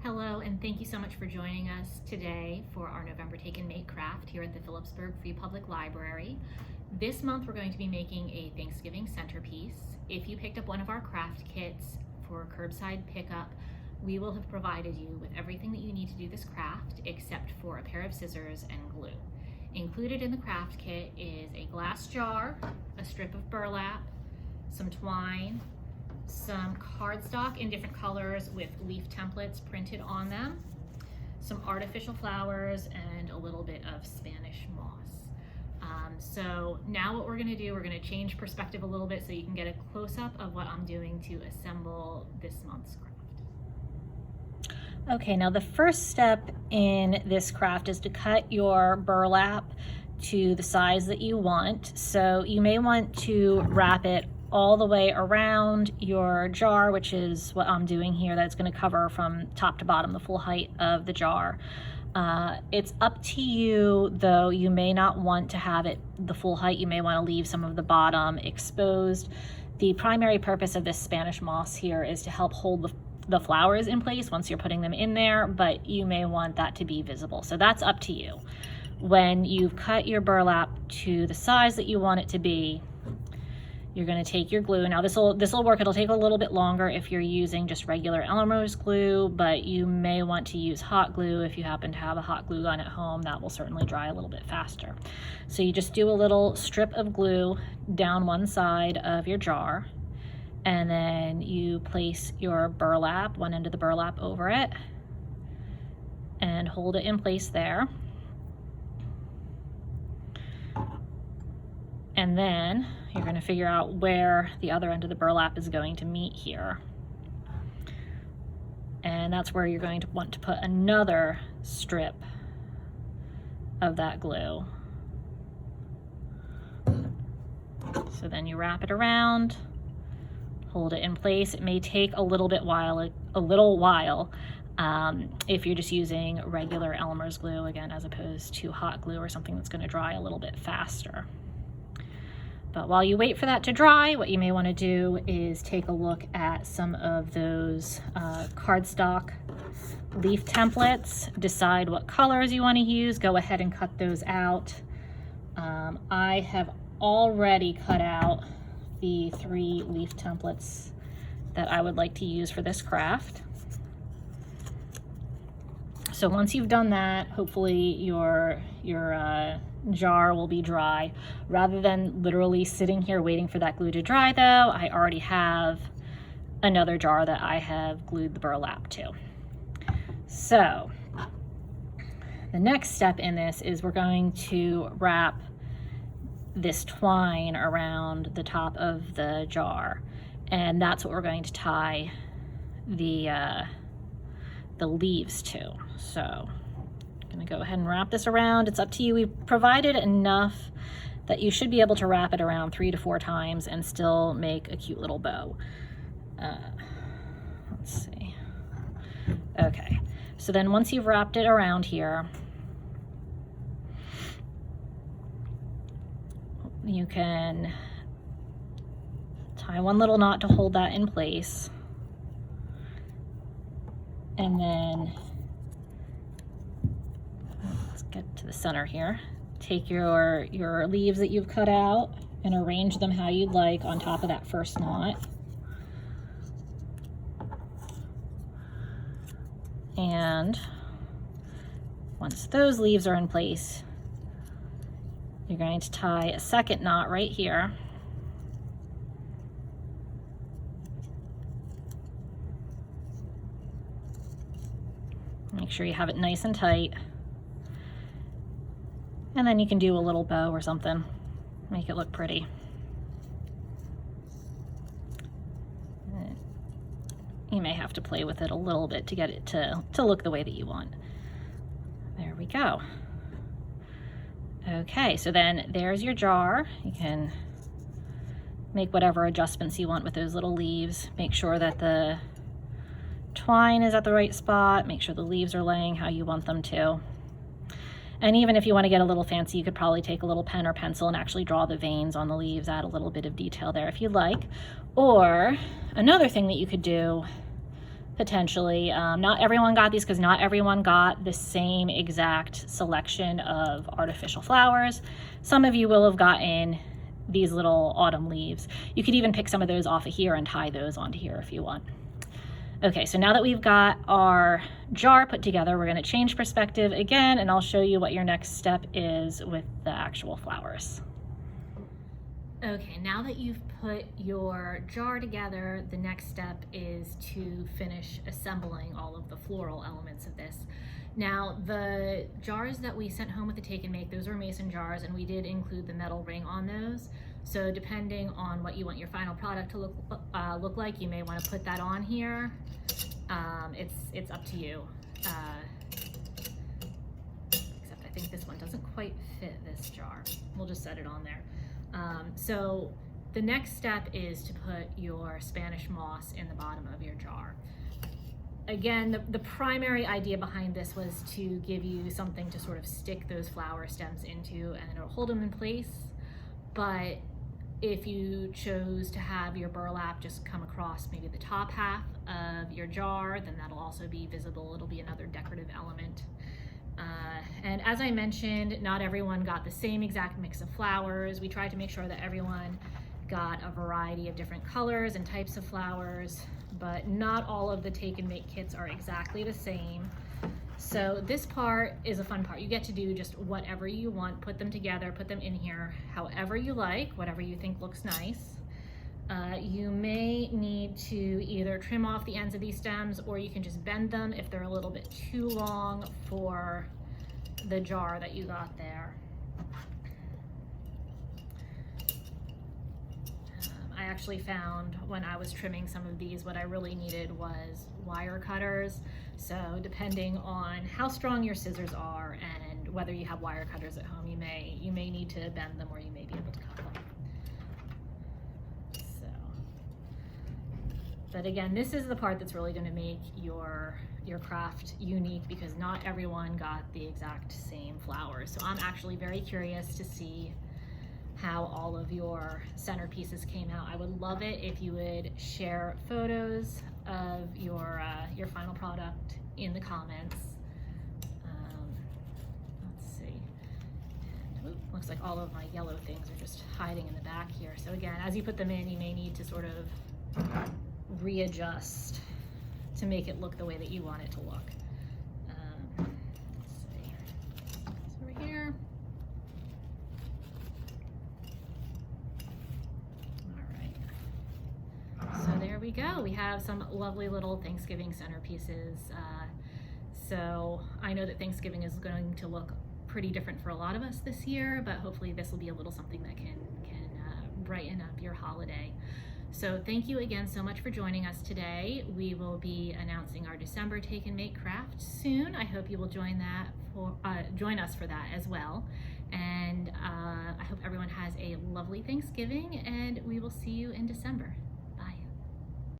Hello, and thank you so much for joining us today for our November Take and Make craft here at the Phillipsburg Free Public Library. This month we're going to be making a Thanksgiving centerpiece. If you picked up one of our craft kits for curbside pickup, we will have provided you with everything that you need to do this craft except for a pair of scissors and glue. Included in the craft kit is a glass jar, a strip of burlap, some twine, some cardstock in different colors with leaf templates printed on them, some artificial flowers, and a little bit of Spanish moss. So now what we're going to do, we're going to change perspective a little bit so you can get a close-up of what I'm doing to assemble this month's craft. Okay, now the first step in this craft is to cut your burlap to the size that you want. So you may want to wrap it all the way around your jar, which is what I'm doing here. That's going to cover from top to bottom the full height of the jar. It's up to you, though. You may not want to have it the full height. You may want to leave some of the bottom exposed. The primary purpose of this Spanish moss here is to help hold the flowers in place once you're putting them in there, but you may want that to be visible. So that's up to you. When you've cut your burlap to the size that you want it to be, you're going to take your glue. Now this will work. It'll take a little bit longer if you're using just regular Elmer's glue, but you may want to use hot glue if you happen to have a hot glue gun at home. That will certainly dry a little bit faster. So you just do a little strip of glue down one side of your jar, and then you place your burlap, one end of the burlap over it, and hold it in place there. And then you're going to figure out where the other end of the burlap is going to meet here. And that's where you're going to want to put another strip of that glue. So then you wrap it around, hold it in place. It may take a little while if you're just using regular Elmer's glue, again, as opposed to hot glue or something that's going to dry a little bit faster. But while you wait for that to dry, what you may want to do is take a look at some of those cardstock leaf templates. Decide what colors you want to use. Go ahead and cut those out. I have already cut out the 3 leaf templates that I would like to use for this craft. So once you've done that, hopefully your jar will be dry. Rather than literally sitting here waiting for that glue to dry, though, I already have another jar that I have glued the burlap to. So the next step in this is we're going to wrap this twine around the top of the jar, and that's what we're going to tie the leaves to. So I'm gonna go ahead and wrap this around. It's up to you. We've provided enough that you should be able to wrap it around 3 to 4 times and still make a cute little bow. Let's see. Okay, so then once you've wrapped it around here, you can tie one little knot to hold that in place. And then, let's get to the center here. Take your leaves that you've cut out and arrange them how you'd like on top of that first knot. And once those leaves are in place, you're going to tie a second knot right here. Make sure you have it nice and tight. And then you can do a little bow or something. Make it look pretty. You may have to play with it a little bit to get it to look the way that you want. There we go. Okay, so then there's your jar. You can make whatever adjustments you want with those little leaves. Make sure that the twine is at the right spot. Make sure the leaves are laying how you want them to. And even if you want to get a little fancy, you could probably take a little pen or pencil and actually draw the veins on the leaves, add a little bit of detail there if you'd like. Or another thing that you could do potentially. Not everyone got these because not everyone got the same exact selection of artificial flowers. Some of you will have gotten these little autumn leaves. You could even pick some of those off of here and tie those onto here if you want. Okay, so now that we've got our jar put together, we're going to change perspective again, and I'll show you what your next step is with the actual flowers. Okay, now that you've put your jar together, the next step is to finish assembling all of the floral elements of this. Now, the jars that we sent home with the Take and Make, those are mason jars, and we did include the metal ring on those. So depending on what you want your final product to look like, you may want to put that on here. It's up to you. Except I think this one doesn't quite fit this jar. We'll just set it on there. So the next step is to put your Spanish moss in the bottom of your jar. Again, the primary idea behind this was to give you something to sort of stick those flower stems into, and it'll hold them in place. But if you chose to have your burlap just come across maybe the top half of your jar, then that'll also be visible. It'll be another decorative element. And as I mentioned, not everyone got the same exact mix of flowers. We tried to make sure that everyone got a variety of different colors and types of flowers, but not all of the Take and Make kits are exactly the same. So this part is a fun part. You get to do just whatever you want, put them together, put them in here however you like, whatever you think looks nice. You may need to either trim off the ends of these stems, or you can just bend them if they're a little bit too long for the jar that you got there. I actually found when I was trimming some of these, what I really needed was wire cutters. So depending on how strong your scissors are and whether you have wire cutters at home, you may need to bend them, or you may be able to cut them. But again, this is the part that's really going to make your craft unique, because not everyone got the exact same flowers. So I'm actually very curious to see how all of your centerpieces came out. I would love it if you would share photos of your final product in the comments. Let's see. And looks like all of my yellow things are just hiding in the back here. So again, as you put them in, you may need to sort of readjust to make it look the way that you want it to look. Let's see. So over here. All right. So there we go. We have some lovely little Thanksgiving centerpieces. So I know that Thanksgiving is going to look pretty different for a lot of us this year, but hopefully this will be a little something that can brighten up your holiday. So thank you again so much for joining us today. We will be announcing our December Take and Make craft soon. I hope you will join us for that as well. And I hope everyone has a lovely Thanksgiving, and we will see you in December.